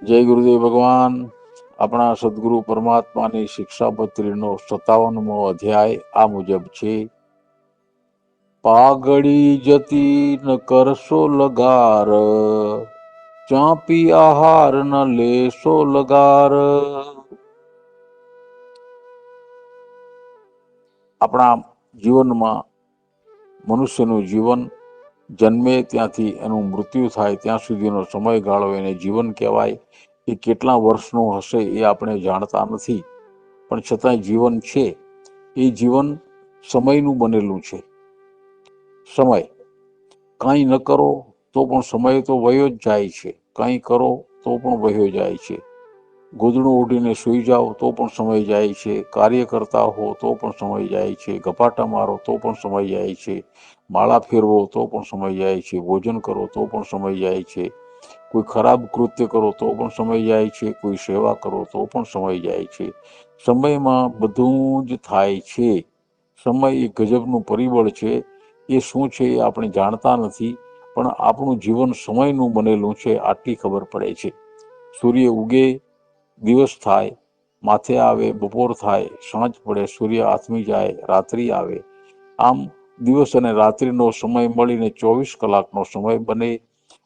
જય ગુરુદેવ ભગવાન. આપણા સદગુરુ પરમાત્માની શિક્ષાપત્રીનો 57મો અધ્યાય આ મુજબ છે. પાઘડી જતી ન કરશો લગાર, ચાંપી આહાર ન લેશો લગાર. આપણા જીવનમાં મનુષ્યનું જીવન જન્મે ત્યાંથી એનું મૃત્યુ થાય ત્યાં સુધીનો સમયગાળો એને જીવન કહેવાય. એ કેટલા વર્ષનું હશે એ આપણે જાણતા નથી, પણ છતાંય જીવન છે. એ જીવન સમયનું બનેલું છે. સમય કાંઈ ન કરો તો પણ સમય તો વયો જ જાય છે, કાંઈ કરો તો પણ વયો જાય છે. ગોદડું ઉડીને સૂઈ જાઓ તો પણ સમય જાય છે, કાર્ય કરતા હો તો પણ સમય જાય છે, ગપાટા મારો તો પણ સમય જાય છે, માળા ફેરવો તો પણ સમય જાય છે, ભોજન કરો તો પણ સમય જાય છે, કોઈ ખરાબ કૃત્ય કરો તો પણ સમય જાય છે, કોઈ સેવા કરો તો પણ સમય જાય છે. સમયમાં બધું જ થાય છે. સમય એ ગજબનું પરિબળ છે. એ શું છે એ આપણે જાણતા નથી, પણ આપણું જીવન સમયનું બનેલું છે આટલી ખબર પડે છે. સૂર્ય ઉગે, દિવસ થાય, માથે આવે, બપોર થાય, સાંજ પડે, સૂર્ય આથમી જાય, રાત્રિ આવે. આમ દિવસ અને રાત્રિનો સમય મળીને 24 કલાકનો સમય બને.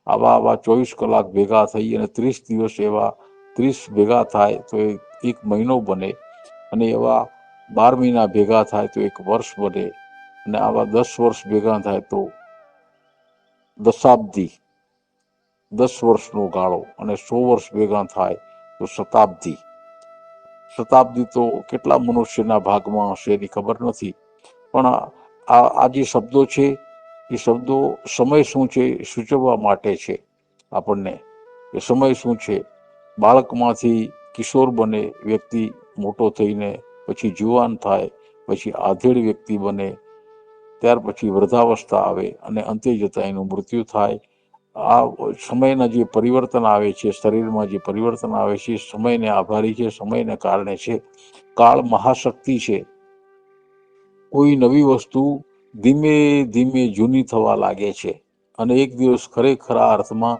આવા 24 કલાક ભેગા થઈ અને 30 દિવસ એવા 30 ભેગા થાય તો એક મહિનો બને, અને એવા 12 મહિના ભેગા થાય તો એક વર્ષ બને, અને આવા 10 વર્ષ ભેગા થાય તો દશાબ્દી, 10 વર્ષનો ગાળો, અને 100 વર્ષ ભેગા થાય તો શતાબ્દી. શતાબ્દી તો કેટલા મનુષ્યના ભાગમાં હશે એની ખબર નથી, પણ આ જે શબ્દો છે એ શબ્દો સમય શું છે સૂચવવા માટે છે આપણને, કે સમય શું છે. બાળકમાંથી કિશોર બને વ્યક્તિ, મોટો થઈને પછી જુવાન થાય, પછી આધેડ વ્યક્તિ બને, ત્યાર પછી વૃદ્ધાવસ્થા આવે, અને અંતે જતા એનું મૃત્યુ થાય. આ સમયના જે પરિવર્તન આવે છે, શરીરમાં જે પરિવર્તન આવે છે, સમયને આભારી છે, સમયને કારણે છે. કાળ મહાશક્તિ છે. કોઈ નવી વસ્તુ ધીમે ધીમે જૂની થવા લાગે છે, અને એક દિવસ ખરેખરા અર્થમાં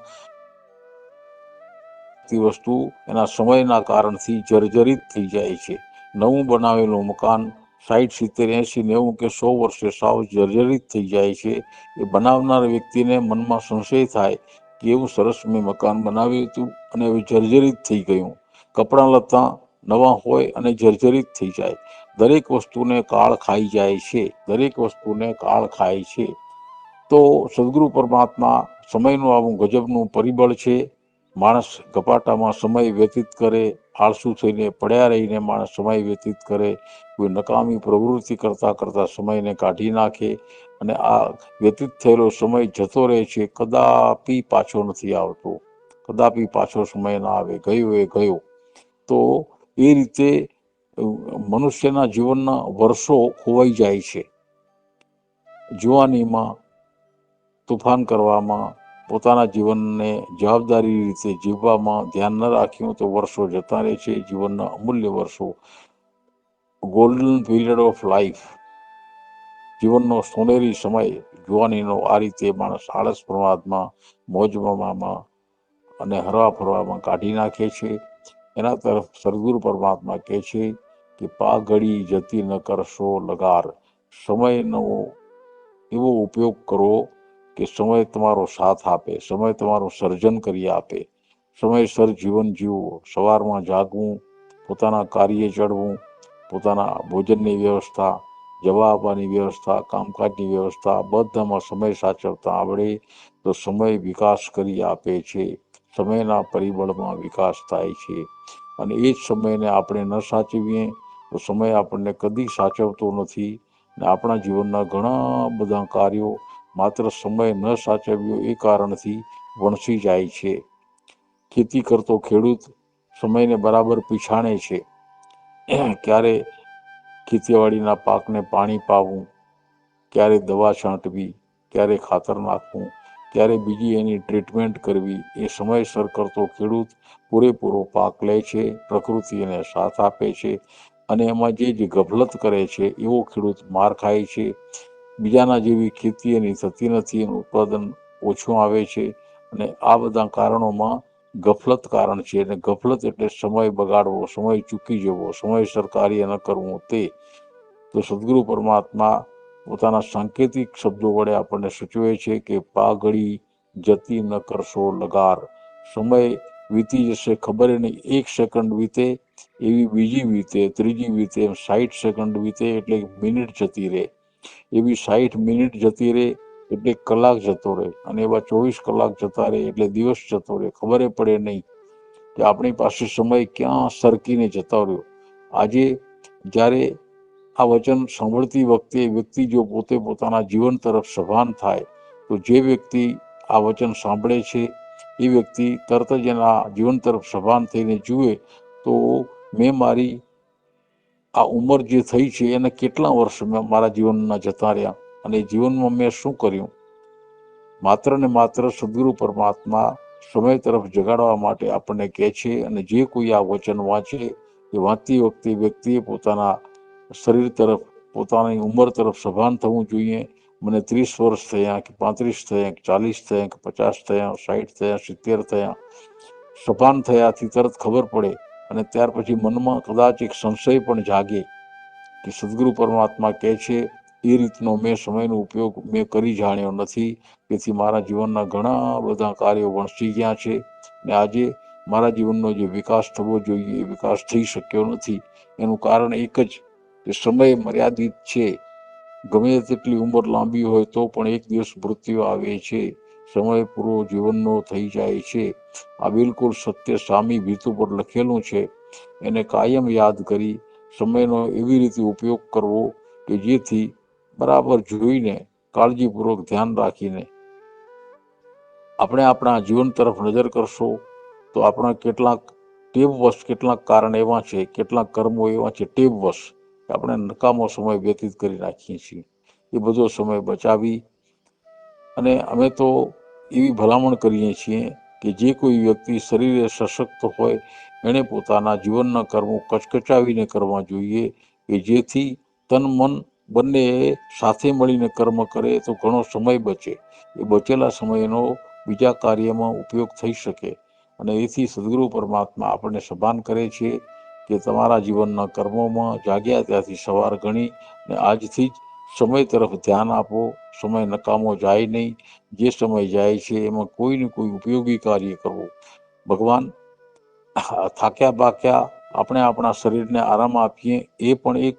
વસ્તુ એના સમયના કારણથી જર્જરિત થઈ જાય છે. નવું બનાવેલું મકાન 60, 70, 80, 90 કે 100 વર્ષે સાવ જર્જરિત થઈ જાય છે. એ બનાવનાર વ્યક્તિને મનમાં સંશય થાય કે એવું સરસ મેં મકાન બનાવ્યું હતું અને હવે જર્જરિત થઈ ગયું. કપડાં લત્તા નવા હોય અને જર્જરિત થઈ જાય. દરેક વસ્તુને કાળ ખાઈ જાય છે, દરેક વસ્તુને કાળ ખાય છે. તો સદગુરુ પરમાત્મા સમયનું આવું ગજબનું પરિબળ છે. માણસ ગપાટામાં સમય વ્યતીત કરે, આળસુ થઈને પડ્યા રહીને માણસ સમય વ્યતીત કરે, કોઈ નકામી પ્રવૃત્તિ કરતા કરતા સમયને કાઢી નાખે, અને આ વ્યતીત થયેલો સમય જતો રહે છે, કદાપી પાછો નથી આવતો. કદાપી પાછો સમય ના આવે, ગયો એ ગયો. તો એ રીતે મનુષ્યના જીવનના વર્ષો ખોવાઈ જાય છે. જુવાનીમાં તોફાન કરવામાં, પોતાના જીવનને જવાબદારી રીતે જીવવામાં ધ્યાન ન રાખ્યું તો વર્ષો જતા રહે છે. જીવનના અમૂલ્ય વર્ષો, ગોલ્ડન પીરિયડ ઓફ લાઈફ, જીવનનો સોનેરી સમય જુવાનીનો, આ રીતે માણસ આળસ પ્રમાદમાં, મોજમાં અને હરવા ફરવામાં કાઢી નાખે છે. એના તરફ સદગુરુ પરમાત્મા કહે છે કે પાઘડી જતી ન કરશો લગાર. સમયનો એવો ઉપયોગ કરો કે સમય તમારો સાથ આપે, સમય તમારું સર્જન કરી આપે. સમયસર જીવન જીવવું, સવારમાં જાગવું, પોતાના કાર્ય ચડવું, પોતાના ભોજનની વ્યવસ્થા, જવા આવવાની વ્યવસ્થા, કામકાજની વ્યવસ્થા, બધામાં સમય સાચવતા આવડે તો સમય વિકાસ કરી આપે છે. સમયના પરિબળમાં વિકાસ થાય છે, અને એ જ સમયને આપણે ન સાચવીએ તો સમય આપણને કદી સાચવતો નથી, ને આપણા જીવનના ઘણા બધા કાર્યો માત્ર સમય ન સાચવ્યો એ કારણથી વણસી જાય છે. ખેતી કરતો ખેડૂત સમયને બરાબર પીછાણે છે. ક્યારે ખેતીવાડીના પાકને પાણી પાવું, ક્યારે દવા છાંટવી, ક્યારે ખાતર નાખવું, ક્યારે બીજી એની ટ્રીટમેન્ટ કરવી, એ સમયસર કરતો ખેડૂત પૂરેપૂરો પાક લે છે, પ્રકૃતિ એને સાથ આપે છે. અને એમાં જે ગફલત કરે છે એવો ખેડૂત માર ખાય છે. બીજાના જેવી ખેતી એની થતી નથી, એનું ઉત્પાદન ઓછું આવે છે. અને આ બધા કારણોમાં ગફલત કારણ છે. અને ગફલત એટલે સમય બગાડવો, સમય ચૂકી જવો, સમયસર કાર્ય ન કરવું. તે તો સદગુરુ પરમાત્મા પોતાના સાંકેતિક શબ્દો વડે આપણને સૂચવે છે કે પાઘડી જતી ન કરશો લગાર. સમય વીતી જશે, ખબર નહીં, 1 સેકન્ડ વીતે એવી બીજી વીતે, ત્રીજી વીતે, 60 સેકન્ડ વીતે એટલે મિનિટ જતી રહે, એવી 60 મિનિટ જતી રહે એટલે કલાક જતો રહે, અને એવા 24 કલાક જતા રહે એટલે દિવસ જતો રહે. ખબર પડે નહીં કે આપણી પાસે સમય ક્યાં સરકીને જતો રહ્યો. આજે જ્યારે આ વચન સાંભળતી વખતે વ્યક્તિ જો પોતે પોતાના જીવન તરફ સભાન થાય, તો જે વ્યક્તિ આ વચન સાંભળે છે એ વ્યક્તિ તરત જ એના જીવન તરફ સભાન થઈને જુએ તો મેં મારી આ ઉંમર જે થઈ છે એને કેટલા વર્ષ મારા જીવનના જતા રહ્યા, અને જીવનમાં મેં શું કર્યું. માત્ર ને માત્ર સદગુરુ પરમાત્મા સમય તરફ જગાડવા માટે આપણને કહે છે. અને જે કોઈ આ વચન વાંચે એ વાંચતી વખતે વ્યક્તિએ પોતાના શરીર તરફ, પોતાની ઉંમર તરફ સભાન થવું જોઈએ. મને 30 વર્ષ થયા કે 35 થયા કે 40 થયા કે 50 થયા, 60 થયા, 70 થયા, સભાન થયાથી તરત ખબર પડે. અને ત્યાર પછી મનમાં કદાચ એક સંશય પણ જાગે કે સદગુરુ પરમાત્મા કહે છે એ રીતનો મેં સમયનો ઉપયોગ મેં કરી જાણ્યો નથી, તેથી મારા જીવનના ઘણા બધા કાર્યો વણસી ગયા છે, ને આજે મારા જીવનનો જે વિકાસ થવો જોઈએ એ વિકાસ થઈ શક્યો નથી. એનું કારણ એક જ કે સમય મર્યાદિત છે. ગમે તેટલી ઉંમર લાંબી હોય તો પણ એક દિવસ મૃત્યુ આવે છે. સમય પૂરો જીવનનો થઈ જાય છે. આ બિલકુલ સત્ય સામી ભીત ઉપર લખેલું છે. એને કાયમ યાદ કરી સમયનો એવી રીતે ઉપયોગ કરવો કે જેથી બરાબર જોઈને, કાળજીપૂર્વક ધ્યાન રાખીને આપણે આપણા જીવન તરફ નજર કરશો તો આપણા કેટલાક ટેવવશ, કેટલાક કારણ એવા છે, કેટલાક કર્મો એવા છે ટેવવશ આપણે નકામો સમય વ્યતીત કરી નાખીએ છીએ. એ બધો સમય બચાવી, અને અમે તો એવી ભલામણ કરીએ છીએ કે જે કોઈ વ્યક્તિ શરીરે સશક્ત હોય એણે પોતાના જીવનના કર્મો કચકચાવીને કરવા જોઈએ, કે જેથી તન મન બંને સાથે મળીને કર્મ કરે તો ઘણો સમય બચે. એ બચેલા સમયનો બીજા કાર્યમાં ઉપયોગ થઈ શકે. અને એથી સદગુરુ પરમાત્મા આપણને સભાન કરે છે કે તમારા જીવનના કર્મોમાં જાગ્યા ત્યાંથી સવાર ગણી ને આજથી જ સમય તરફ ધ્યાન આપો. સમય નકામો જાય નહીં. જે સમય જાય છે એમાં કોઈ ને કોઈ ઉપયોગી કાર્ય કરવું. ભગવાન થાક્યા પાક્યા આપણે આપણા શરીરને આરામ આપીએ એ પણ એક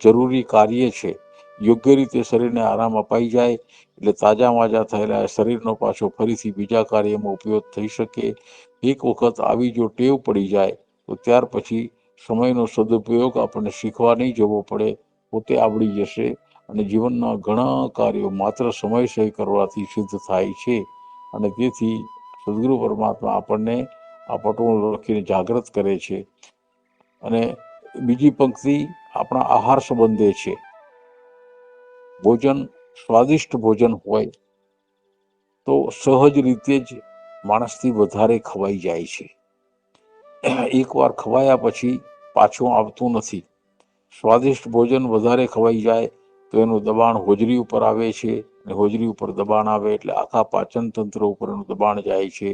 જરૂરી કાર્ય છે. યોગ્ય રીતે શરીરને આરામ અપાઈ જાય એટલે તાજા માજા થયેલા શરીરનો પાછો ફરીથી બીજા કાર્યમાં ઉપયોગ થઈ શકે. એક વખત આવી જો ટેવ પડી જાય તો ત્યાર પછી સમયનો સદુપયોગ આપણને શીખવા નહીં જવો પડે, પોતે આવડી જશે. અને જીવનના ઘણા કાર્યો માત્ર સમયસર કરવાથી સિદ્ધ થાય છે. અને તેથી સદગુરુ પરમાત્મા આપણને આ પટોળું લખીને જાગૃત કરે છે. અને બીજી પંક્તિ આપણા આહાર સંબંધે છે. ભોજન સ્વાદિષ્ટ ભોજન હોય તો સહજ રીતે જ માણસથી વધારે ખવાઈ જાય છે. એકવાર ખવાયા પછી પાછું આવતું નથી. સ્વાદિષ્ટ ભોજન વધારે ખવાઈ જાય તો એનું દબાણ હોજરી ઉપર આવે છે, અને હોજરી ઉપર દબાણ આવે એટલે આખા પાચન તંત્ર ઉપર એનું દબાણ જાય છે.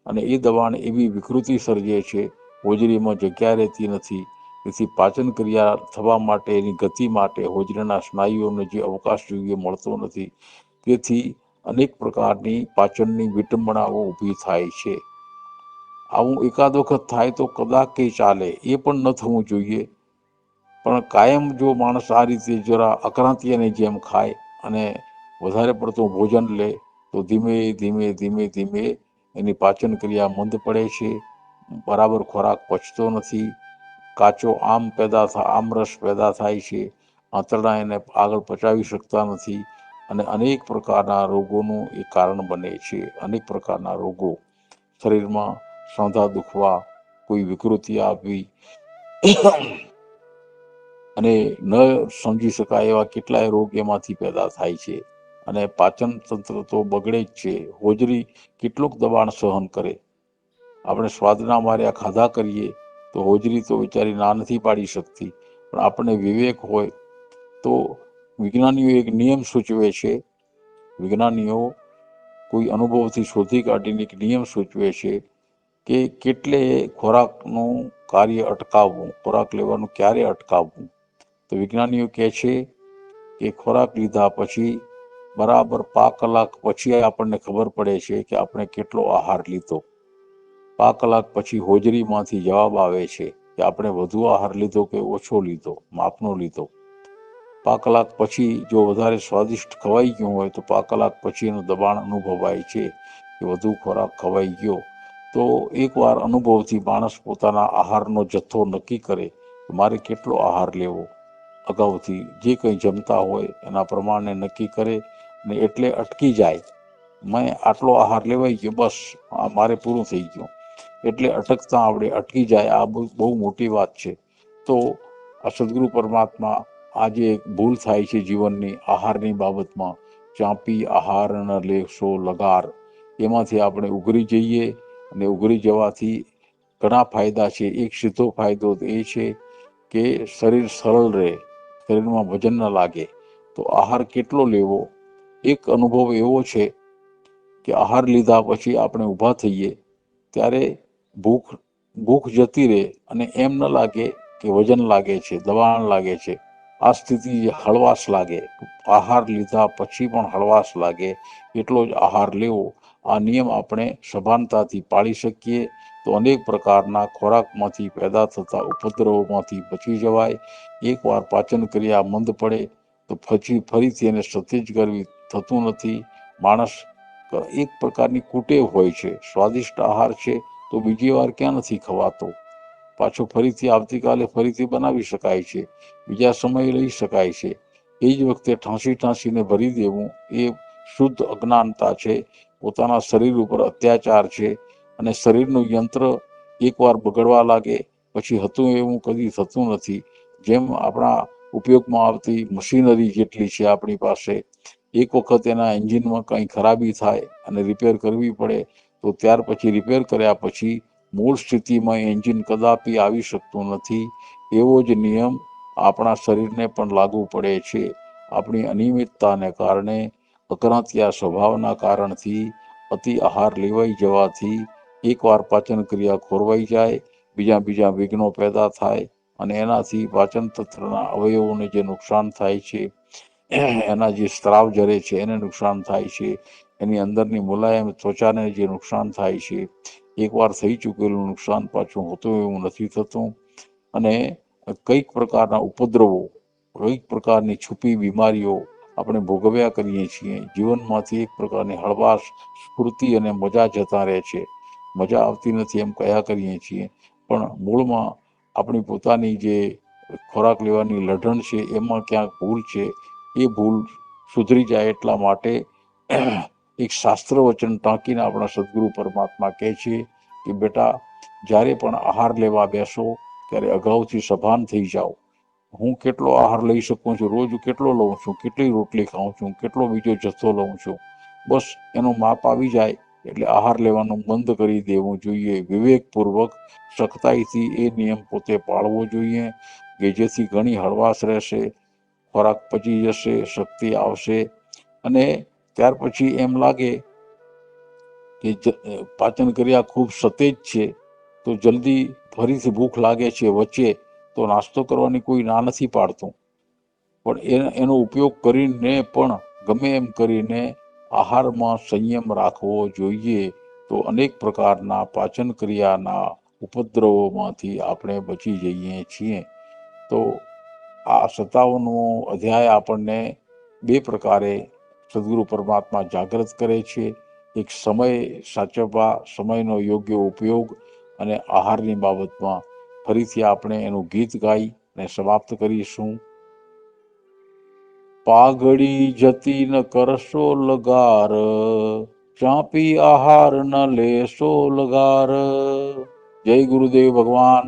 અને એ દબાણ એવી વિકૃતિ સર્જે છે, હોજરીમાં જગ્યા રહેતી નથી. તેથી પાચન ક્રિયા થવા માટે, એની ગતિ માટે હોજરીના સ્નાયુઓને જે અવકાશ જોઈએ મળતો નથી. તેથી અનેક પ્રકારની પાચનની વિટંબણાઓ ઊભી થાય છે. આવું એકાદ વખત થાય તો કદાચ કંઈ ચાલે, એ પણ ન થવું જોઈએ. પણ કાયમ જો માણસ આ રીતે જરા અક્રાંતિયાની જેમ ખાય અને વધારે પડતું ભોજન લે તો ધીમે ધીમે ધીમે ધીમે એની પાચન ક્રિયા મંદ પડે છે. બરાબર ખોરાક પચતો નથી. કાચો આમરસ પેદા થાય છે. આંતરડા એને આગળ પચાવી શકતા નથી. અને અનેક પ્રકારના રોગોનું એ કારણ બને છે. અનેક પ્રકારના રોગો શરીરમાં, સાંધા દુખવા, કોઈ વિકૃતિ આવવી, અને ન સમજી શકાય એવા કેટલાય રોગ એમાંથી પેદા થાય છે. અને પાચન તંત્ર તો બગડે જ છે. હોજરી કેટલુંક દબાણ સહન કરે. આપણે સ્વાદના માર્યા ખાધા કરીએ તો હોજરી તો વિચારી ના નથી પાડી શકતી. પણ આપણે વિવેક હોય તો વિજ્ઞાનીઓ એક નિયમ સૂચવે છે. વિજ્ઞાનીઓ કોઈ અનુભવથી શોધી કાઢીને એક નિયમ સૂચવે છે કે કેટલે ખોરાકનું કાર્ય અટકાવવું, ખોરાક લેવાનું ક્યારે અટકાવવું. તો વિજ્ઞાનીઓ કહે છે કે ખોરાક લીધા પછી બરાબર 5 કલાક પછી આપણને ખબર પડે છે કે આપણે કેટલો આહાર લીધો. 5 કલાક પછી હોજરીમાંથી જવાબ આવે છે કે આપણે વધુ આહાર લીધો કે ઓછો લીધો, માપનો લીધો. 5 કલાક પછી જો વધારે સ્વાદિષ્ટ ખવાઈ ગયું હોય તો 5 કલાક પછી એનું દબાણ અનુભવાય છે કે વધુ ખોરાક ખવાઈ ગયો. તો એકવાર અનુભવથી માણસ પોતાના આહારનો જથ્થો નક્કી કરે કે મારે કેટલો આહાર લેવો. અગાઉથી જે કંઈ જમતા હોય એના પ્રમાણે નક્કી કરે ને એટલે અટકી જાય. મેં આટલો આહાર લેવાઈ ગયો, બસ મારે પૂરું થઈ ગયું, એટલે અટકતા આપણે અટકી જાય. આ બહુ મોટી વાત છે. તો આ સદગુરુ પરમાત્મા આજે એક ભૂલ થાય છે જીવનની, આહારની બાબતમાં. ચાંપી આહાર ન લેશો લગાર, એમાંથી આપણે ઉઘરી જઈએ. અને ઉઘરી જવાથી ઘણા ફાયદા છે. એક સીધો ફાયદો એ છે કે શરીર સરળ રહે, શરીરમાં વજન ન લાગે. તો આહાર કેટલો લેવો, એક અનુભવ એવો છે કે આહાર લીધા પછી આપણે ઊભા થઈએ ત્યારે ભૂખ જતી રહે અને એમ ન લાગે કે વજન લાગે છે, દબાણ લાગે છે. આ સ્થિતિ હળવાશ લાગે. આહાર લીધા પછી પણ હળવાશ લાગે એટલો જ આહાર લેવો. આ નિયમ આપણે સભાનતાથી પાળી શકીએ તો અનેક પ્રકારના ખોરાકમાંથી પેદા થતા ઉપદ્રવોમાંથી બચી જવાય. એકવાર પાચન ક્રિયા મંદ પડે તો ફરીથી એને સતેજ કરવી થતું નથી. માણસ એક પ્રકારની કુટેવ હોય છે. સ્વાદિષ્ટ આહાર છે તો બીજી વાર ક્યાં નથી ખવાતો, પાછો ફરીથી આવતીકાલે ફરીથી બનાવી શકાય છે, બીજા સમયે લઈ શકાય છે. એ જ વખતે ઠાંસીને ભરી દેવું એ શુદ્ધ અજ્ઞાનતા છે, પોતાના શરીર ઉપર અત્યાચાર છે. અને શરીરનું યંત્ર એકવાર બગડવા લાગે પછી હતું એવું કદી થતું નથી. જેમ આપણા ઉપયોગમાં આવતી મશીનરી જેટલી છે આપણી પાસે, એક વખત એના એન્જિનમાં કંઈ ખરાબી થાય અને રિપેર કરવી પડે તો ત્યાર પછી રિપેર કર્યા પછી મૂળ સ્થિતિમાં એન્જિન કદાપી આવી શકતું નથી. એવો જ નિયમ આપણા શરીરને પણ લાગુ પડે છે. આપણી અનિયમિતતાને કારણે, અકરાંતિયા સ્વભાવના કારણથી, અતિ આહાર લેવાઈ જવાથી એકવાર પાચન ક્રિયા ખોરવાઈ જાય, બીજા વિઘ્નો પેદા થાય અને એનાથી પાચન તંત્રના અવયવોને જે નુકસાન થાય છે, એના જે સ્ત્રાવ જરે છે એને નુકસાન થાય છે, એની અંદરની મુલાયમ ત્વચાને જે નુકસાન થાય છે, એકવાર થઈ ચૂકેલું નુકસાન પાછું હોતું એવું નથી થતું. અને કઈક પ્રકારના ઉપદ્રવો, કઈક પ્રકારની છુપી બીમારીઓ આપણે ભોગવ્યા કરીએ છીએ. જીવનમાંથી એક પ્રકારની હળવાશ, સ્ફૂર્તિ અને મજા જતા રહે છે. મજા આવતી નથી એમ કયા કરીએ છીએ, પણ મૂળમાં આપણી પોતાની જે ખોરાક લેવાની લઢણ છે એમાં ક્યાંક ભૂલ છે. એ ભૂલ સુધરી જાય એટલા માટે એક શાસ્ત્ર વચન ટાંકીને આપણા સદગુરુ પરમાત્મા કહે છે કે બેટા, જ્યારે પણ આહાર લેવા બેસો ત્યારે અગાઉથી સભાન થઈ જાઓ. હું કેટલો આહાર લઈ શકું છું, રોજ કેટલો લઉં છું, કેટલી રોટલી ખાઉં છું, કેટલો બીજો જથ્થો લઉં છું, બસ એનું માપ આવી જાય એટલે આહાર લેવાનું બંધ કરી દેવું જોઈએ. વિવેકપૂર્વક સખ્તાઈથી એ નિયમ પોતે પાળવો જોઈએ કે જેથી ઘણી હળવાશ રહેશે, ખોરાક પચી જશે, શક્તિ આવશે. અને ત્યાર પછી એમ લાગે કે પાચન ક્રિયા ખૂબ સતેજ છે તો જલ્દી ફરીથી ભૂખ લાગે છે વચ્ચે, તો નાસ્તો કરવાની કોઈ ના નથી પાડતું, પણ એનો ઉપયોગ કરીને પણ ગમે એમ કરીને આહારમાં સંયમ રાખવો જોઈએ. તો અનેક પ્રકારના પાચન ક્રિયાના ઉપદ્રવોમાંથી આપણે બચી જઈએ છીએ. તો આ 57મો અધ્યાય આપણને 2 પ્રકારે સદગુરુ પરમાત્મા જાગૃત કરે છે. એક સમય સાચવવા, સમયનો યોગ્ય ઉપયોગ, અને આહારની બાબતમાં ફરીથી આપણે એનું ગીત ગાઈ અને સમાપ્ત કરીશું. પાઘડી જતી ન કરશો લગાર, ચાંપી આહાર ન લેશો લગાર. જય ગુરુદેવ ભગવાન.